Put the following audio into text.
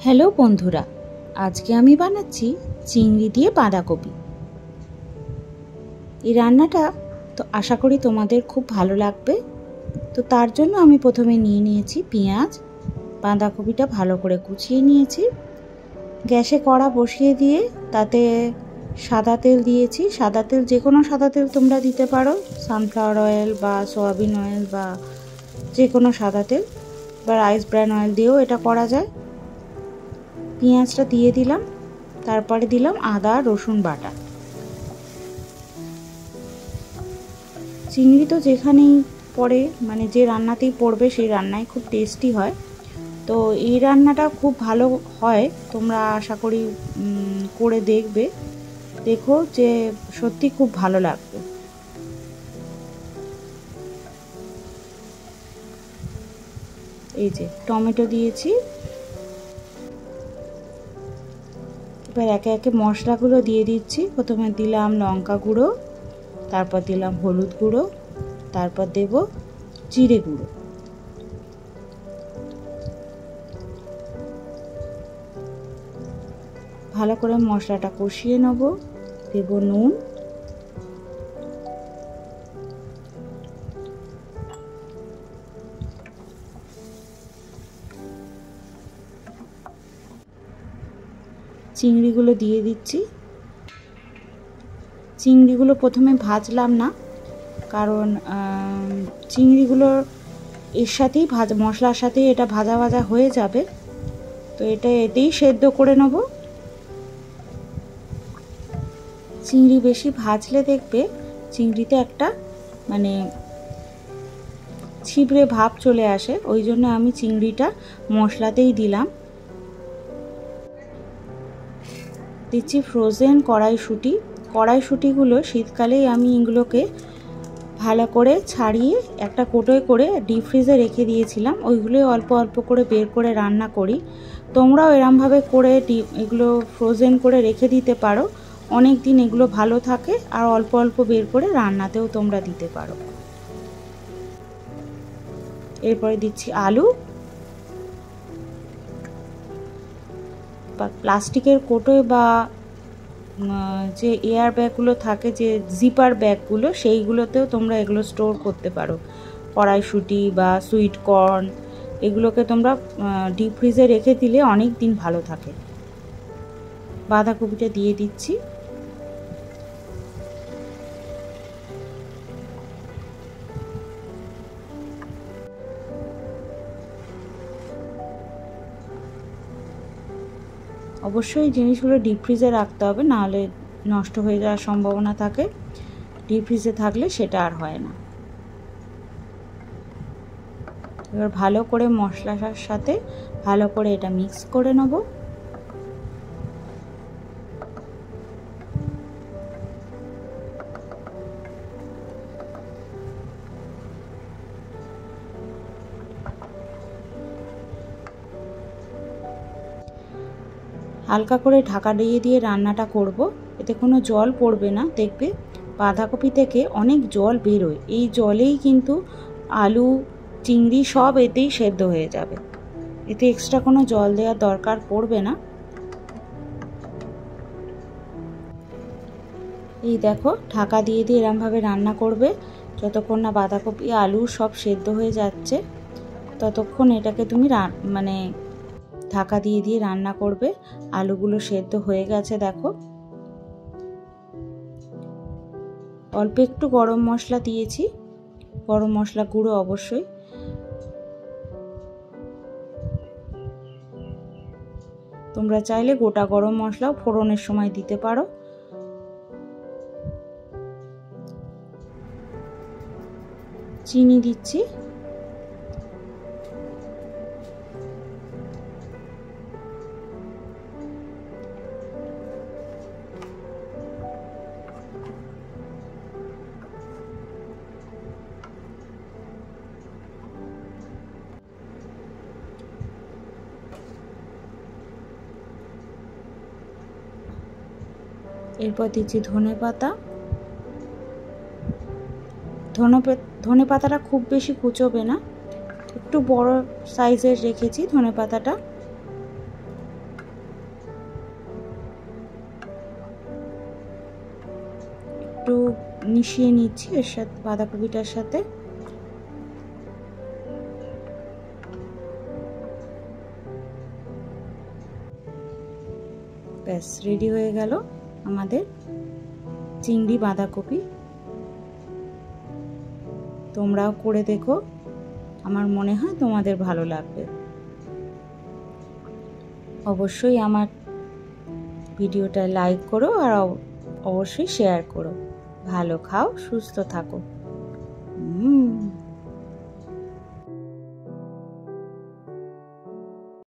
Hello বন্ধুরা, আজকে আমি বানাচ্ছি চিংড়ি দিয়ে বাঁধাকপি। এই রান্নাটা তো আশা করি তোমাদের খুব ভালো লাগবে। তো তার জন্য আমি প্রথমে নিয়ে নিয়েছি পেঁয়াজ, বাঁধাকপিটা ভালো করে কুচিয়ে নিয়েছি। গ্যাসে কড়া বসিয়ে দিয়ে তাতে সাদা তেল দিয়েছি। সাদা তেল যে কোনো সাদা তেল তোমরা দিতে পারো, সানফ্লাওয়ার অয়েল বা সয়াবিন অয়েল বা যে কোনো সাদা তেল বা রাইস ব্র্যান অয়েল দিয়েও এটা করা যায়। পেঁয়াজটা দিয়ে দিলাম, তারপরে দিলাম আদা রসুন বাটা। চিংড়ি তো যেখানেই পড়ে, মানে যে রান্নাতেই পড়বে সেই রান্নায় খুব টেস্টি হয়। তো এই রান্নাটা খুব ভালো হয়, তোমরা আশা করি করে দেখবে, দেখো যে সত্যি খুব ভালো লাগবে। এই যে টমেটো দিয়েছি। এবার একে একে মশলাগুলো দিয়ে দিচ্ছি। প্রথমে দিলাম লঙ্কা গুঁড়ো, তারপর দিলাম হলুদ গুঁড়ো, তারপর দেব জিরে গুঁড়ো। ভালো করে মশলাটা কষিয়ে নেব। দেব নুন, চিংড়িগুলো দিয়ে দিচ্ছি। চিংড়িগুলো প্রথমে ভাজলাম না, কারণ চিংড়িগুলোর এর সাথেই মশলার সাথেই এটা ভাজা ভাজা হয়ে যাবে। তো এটা এতেই সেদ্ধ করে নেব। চিংড়ি বেশি ভাজলে দেখবে চিংড়িতে একটা মানে ছিবড়ে ভাব চলে আসে, ওই জন্য আমি চিংড়িটা মশলাতেই দিলাম। দিচ্ছি ফ্রোজেন কড়াইশুঁটি। কড়াইশুঁটিগুলো শীতকালেই আমি এগুলোকে ভালো করে ছাড়িয়ে একটা কোটোয় করে ডিপ ফ্রিজে রেখে দিয়েছিলাম। ওইগুলো অল্প অল্প করে বের করে রান্না করি। তোমরাও এরমভাবে করে এগুলো ফ্রোজেন করে রেখে দিতে পারো, অনেক দিন এগুলো ভালো থাকে। আর অল্প অল্প বের করে রান্নাতেও তোমরা দিতে পারো। এরপরে দিচ্ছি আলু। প্লাস্টিকের কোটোয় বা যে এয়ার ব্যাগগুলো থাকে, যে জিপার ব্যাগগুলো, সেইগুলোতেও তোমরা এগুলো স্টোর করতে পারো। কড়াইশুঁটি বা সুইট কর্ন এগুলোকে তোমরা ডিপ ফ্রিজে রেখে দিলে অনেক দিন ভালো থাকে। বাঁধাকপিটা দিয়ে দিচ্ছি। অবশ্যই জিনিসগুলো ডিপ ফ্রিজে রাখতে হবে, নাহলে নষ্ট হয়ে যাওয়ার সম্ভাবনা থাকে। ডিপ ফ্রিজে থাকলে সেটা আর হয় না। এবার ভালো করে মশলার সাথে ভালো করে এটা মিক্স করে নেব। হালকা করে ঢাকা দিয়ে দিয়ে রান্নাটা করব। এতে কোনো জল পড়বে না। দেখবে বাঁধাকপি থেকে অনেক জল বেরোয়, এই জলেই কিন্তু আলু চিংড়ি সব এতেই সেদ্ধ হয়ে যাবে। এতে এক্সট্রা কোনো জল দেওয়ার দরকার পড়বে না। এই দেখো ঢাকা দিয়ে দিয়ে এরমভাবে রান্না করবে যতক্ষণ না বাঁধাকপি আলু সব সেদ্ধ হয়ে যাচ্ছে, ততক্ষণ এটাকে তুমি মানে ঢাকা দিয়ে দিয়ে রান্না করবে। আলুগুলো সেদ্ধ হয়ে গেছে দেখো। অল্প একটু গরম মশলা দিয়েছি, গরম মশলা গুঁড়ো অবশ্যই। তোমরা চাইলে গোটা গরম মশলাও ফোড়নের সময় দিতে পারো। চিনি দিচ্ছি। এরপর দিচ্ছি ধনে পাতা। ধনে পাতাটা খুব বেশি কুচোবে না, একটু বড় সাইজের রেখেছি ধনে পাতাটা। একটু মিশিয়ে নিচ্ছি এর সাথে, বাঁধাকপিটার সাথে। ব্যাস রেডি হয়ে গেল আমাদের চিংড়ি বাঁধাকপি। তোমরাও করে দেখো, আমার মনে হয় তোমাদের ভালো লাগবে। অবশ্যই আমার ভিডিওটা লাইক করো আর অবশ্যই শেয়ার করো। ভালো খাও, সুস্থ থাকো।